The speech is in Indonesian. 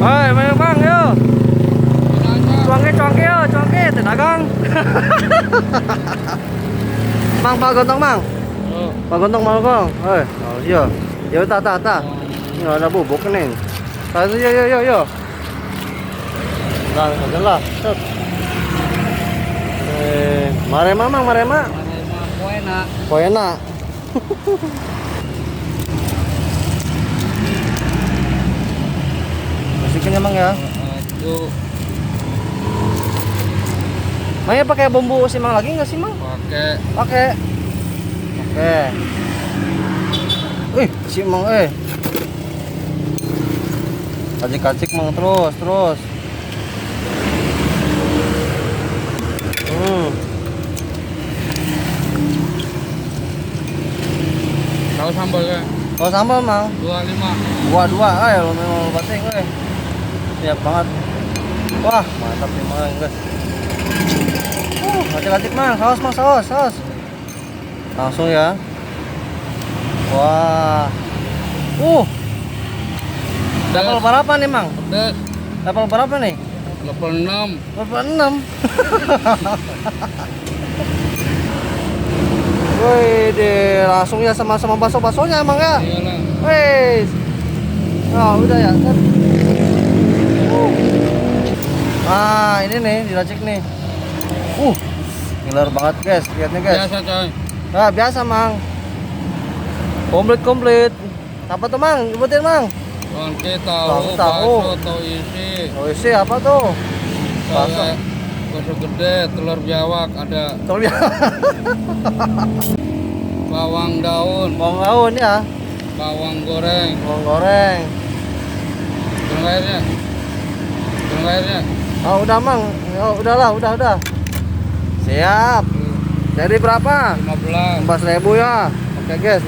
Oi, Bang, yo. Cuangke yo, cuangke dagang. Mang, Pak Gontong, Mang. Oh. Pak Gontong mau kong. Oi, oh iya. Ya ta. Ini ada bubuk nih. Satu yo. Lah, adalah. Set. Marema, Mang, marema. Poena. Masukin ya, Mang ya. Itu Maya pakai bumbu si Mang lagi nggak sih, Mang? pakai Oke. Wih, si Mang Kacik-kacik Mang terus. tahu sambal kan? Oh, sambal, Mang. 25. Dua, ayo memang bating, siap banget. Wah, mantap nih, Mang, guys. Kacik-kacik, Mang. Saus, Mang, saus. Langsung ya. Wah. Level berapa nih, Mang? Pedas. Level berapa nih? Level 6. Level 6. Woi, deh, langsung ya sama bakso-baksonya, Mang ya. Iyalah. Wes. Oh, udah ya. Set. Ah, ini nih diracik nih. Ngiler banget, guys. Lihatnya, guys. Biasa coy. Nah, biasa, Mang. Komplit. Apa tuh, Mang? Sebutin, Mang. Cuangke, tahu, Tahu. bakso, tahu isi. Oh, isi apa tuh? Bakso. Bakso gede, telur biawak ada. Tol ya. Bawang daun, Bawang daun ya. bawang goreng. Bawang goreng. Kurang airnya. Oh, udah, Mang. Oh, udah. Siap. Jadi berapa? 15. 15.000 ya. Oke, guys.